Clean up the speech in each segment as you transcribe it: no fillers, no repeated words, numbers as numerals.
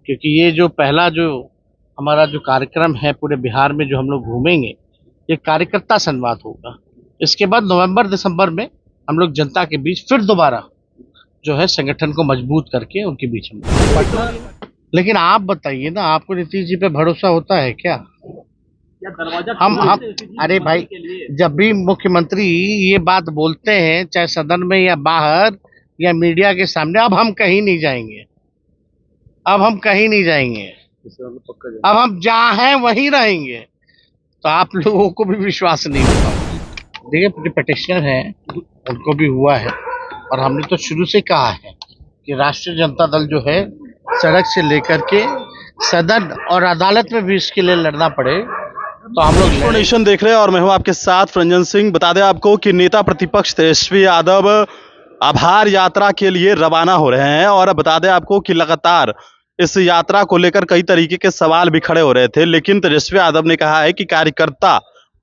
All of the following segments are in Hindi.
क्योंकि ये जो पहला जो हमारा जो कार्यक्रम है पूरे बिहार में जो हम लोग घूमेंगे, ये कार्यकर्ता संवाद होगा। इसके बाद नवंबर दिसंबर में हम लोग जनता के बीच फिर दोबारा जो है संगठन को मजबूत करके उनके बीच में पटना। लेकिन आप बताइए ना, आपको नीतीश जी पे भरोसा होता है क्या? हम अरे भाई, जब भी मुख्यमंत्री ये बात बोलते हैं, चाहे सदन में या बाहर या मीडिया के सामने, अब हम कहीं नहीं जाएंगे, अब हम कहीं नहीं जाएंगे, अब हम जहाँ हैं वहीं रहेंगे। तो आप लोगों को भी विश्वास नहीं होगा। देखिए, जो पिटिशनर है उनको भी हुआ है, और हमने तो शुरू से कहा है कि राष्ट्रीय जनता दल जो है सड़क से लेकर के सदन और अदालत में भी इसके लिए लड़ना पड़े तो हम लोग नेशन देख रहे हैं और मैं हूं आपके साथ रंजन सिंह। बता दें आपको कि नेता प्रतिपक्ष तेजस्वी यादव आभार यात्रा के लिए रवाना हो रहे हैं, और बता दें आपको कि लगातार इस यात्रा को लेकर कई तरीके के सवाल भी खड़े हो रहे थे, लेकिन तेजस्वी यादव ने कहा है कि कार्यकर्ता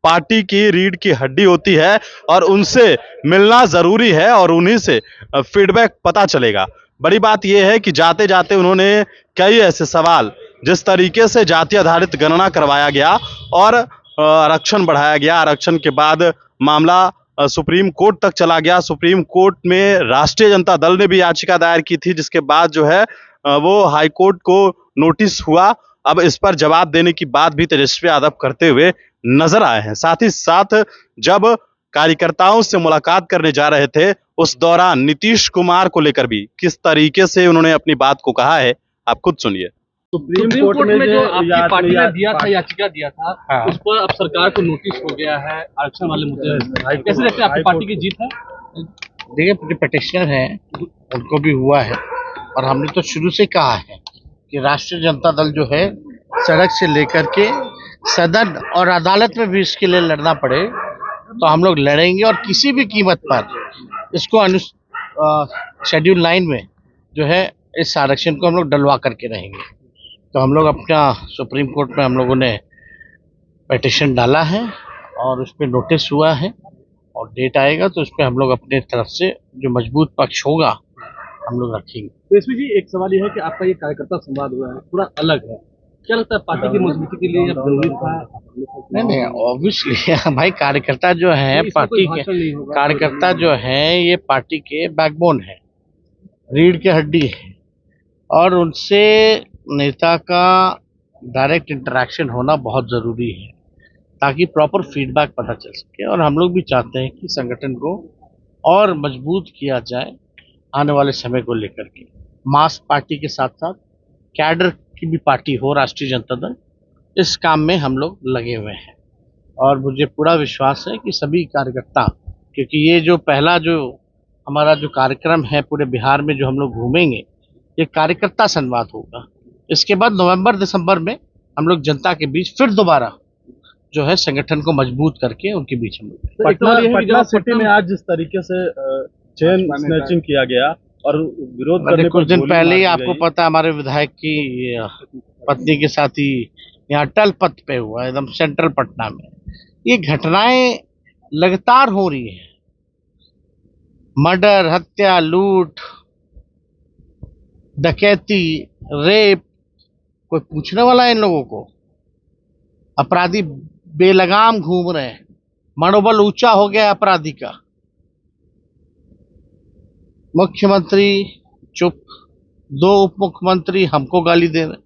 पार्टी की रीढ़ की हड्डी होती है और उनसे मिलना जरूरी है और उन्हीं से फीडबैक पता चलेगा। बड़ी बात यह है कि जाते जाते उन्होंने कई ऐसे सवाल, जिस तरीके से जाति आधारित गणना करवाया गया और आरक्षण बढ़ाया गया, आरक्षण के बाद मामला सुप्रीम कोर्ट तक चला गया, सुप्रीम कोर्ट में राष्ट्रीय जनता दल ने भी याचिका दायर की थी, जिसके बाद जो है वो हाई कोर्ट को नोटिस हुआ। अब इस पर जवाब देने की बात भी तेजस्वी यादव करते हुए नजर आए हैं। साथ ही साथ जब कार्यकर्ताओं से मुलाकात करने जा रहे थे, उस दौरान नीतीश कुमार को लेकर भी किस तरीके से उन्होंने अपनी बात को कहा है, आप खुद सुनिए। सुप्रीम कोर्ट में जो आपकी पार्टी ने दिया था, याचिका दिया था, हाँ। उस पर अब सरकार को नोटिस हो गया है आरक्षण वाले मुद्दे। कैसे देखते हैं, आपकी पार्टी की जीत है? देखिए, जो पिटिशनर है उनको भी हुआ है, और हमने तो शुरू से कहा है कि राष्ट्रीय जनता दल जो है सड़क से लेकर के सदन और अदालत में भी इसके लिए लड़ना पड़े तो हम लोग लड़ेंगे, और किसी भी कीमत पर इसको शेड्यूल 9 में जो है इस आरक्षण को हम लोग डलवा करके रहेंगे। तो हम लोग अपना सुप्रीम कोर्ट में हम लोगों ने पिटिशन डाला है और उस पर नोटिस हुआ है, और डेट आएगा तो उस पर हम लोग अपने तरफ से जो मजबूत पक्ष होगा हम लोग रखेंगे। तो इसमें जी एक सवाल यह है कि आपका ये कार्यकर्ता संवाद हुआ है, थोड़ा अलग है, क्या लगता है पार्टी की मजबूती के लिए जरूरी था? नहीं, ऑब्वियसली भाई, कार्यकर्ता जो है पार्टी के कार्यकर्ता जो है ये पार्टी के बैकबोन है, रीढ़ की हड्डी है, और उनसे नेता का डायरेक्ट इंटरेक्शन होना बहुत ज़रूरी है ताकि प्रॉपर फीडबैक पता चल सके। और हम लोग भी चाहते हैं कि संगठन को और मजबूत किया जाए आने वाले समय को लेकर के। मास पार्टी के साथ साथ कैडर की भी पार्टी हो राष्ट्रीय जनता दल, इस काम में हम लोग लगे हुए हैं, और मुझे पूरा विश्वास है कि सभी कार्यकर्ता, क्योंकि ये जो पहला जो हमारा जो कार्यक्रम है पूरे बिहार में जो हम लोग घूमेंगे, ये कार्यकर्ता संवाद होगा। इसके बाद नवंबर दिसंबर में हम लोग जनता के बीच फिर दोबारा जो है संगठन को मजबूत करके उनके बीच में पटना सिटी में आज जिस तरीके से चेन स्नैचिंग किया गया और विरोध करने कुछ दिन पहले ही आपको पता, हमारे विधायक की पत्नी के साथ ही यहाँ टल पथ पे हुआ, एकदम सेंट्रल पटना में। ये घटनाएं लगातार हो रही है, मर्डर, हत्या, लूट, डकैती, रेप, कोई पूछने वाला है इन लोगों को? अपराधी बेलगाम घूम रहे हैं, मनोबल ऊंचा हो गया अपराधी का। मुख्यमंत्री चुप, 2 उप मुख्यमंत्री हमको गाली दे रहे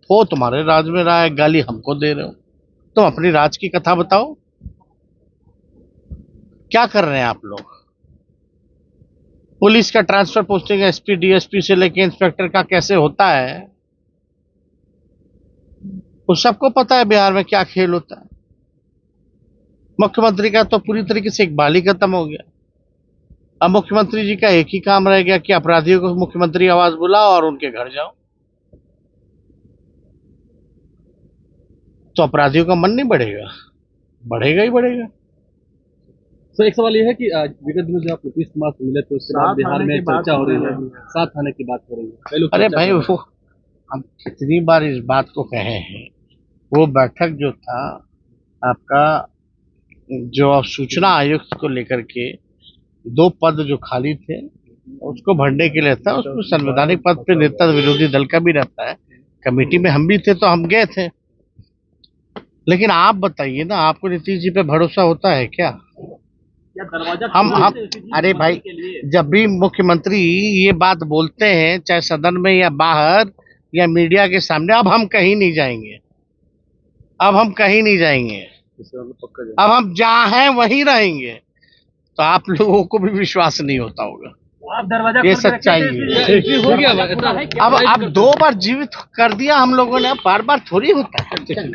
हो, तुम्हारे राज में रहा है, गाली हमको दे रहे हो। तुम अपनी राज की कथा बताओ, क्या कर रहे हैं आप लोग? पुलिस का ट्रांसफर पोस्टिंग एसपी डीएसपी से लेके इंस्पेक्टर का कैसे होता है, उस सबको पता है बिहार में क्या खेल होता है। मुख्यमंत्री का तो पूरी तरीके से इकबाल ही खत्म हो गया। अब मुख्यमंत्री जी का एक ही काम रह गया कि अपराधियों को मुख्यमंत्री आवाज बुलाओ और उनके घर जाओ। तो अपराधियों का मन नहीं बढ़ेगा? बढ़ेगा ही बढ़ेगा। तो एक सवाल यह है कि विगत दिनों जब आप नीतीश कुमार से मिले तो उसके बाद बिहार में चर्चा हो रही है, साथ आने की बात हो रही है। अरे भाई, वो हम कितनी बार इस बात को कहे हैं, वो बैठक जो था आपका, जो सूचना आयुक्त को लेकर के 2 पद जो खाली थे उसको भरने के लिए था, उसमें संवैधानिक पद पे नेता विरोधी दल का भी रहता है, कमेटी में हम भी थे तो हम गए थे, लेकिन आप बताइए ना, आपको नीतीश जी पे भरोसा होता है क्या? हम अरे भाई, जब भी मुख्यमंत्री ये बात बोलते हैं, चाहे सदन में या बाहर या मीडिया के सामने, अब हम कहीं नहीं जाएंगे, अब हम कहीं नहीं जाएंगे, अब हम जहाँ हैं वहीं रहेंगे। तो आप लोगों को भी विश्वास नहीं होता होगा, ये सच्चाई है। हो गया अब 2 बार जीवित कर दिया हम लोगों ने, अब बार बार थोड़ी होता है।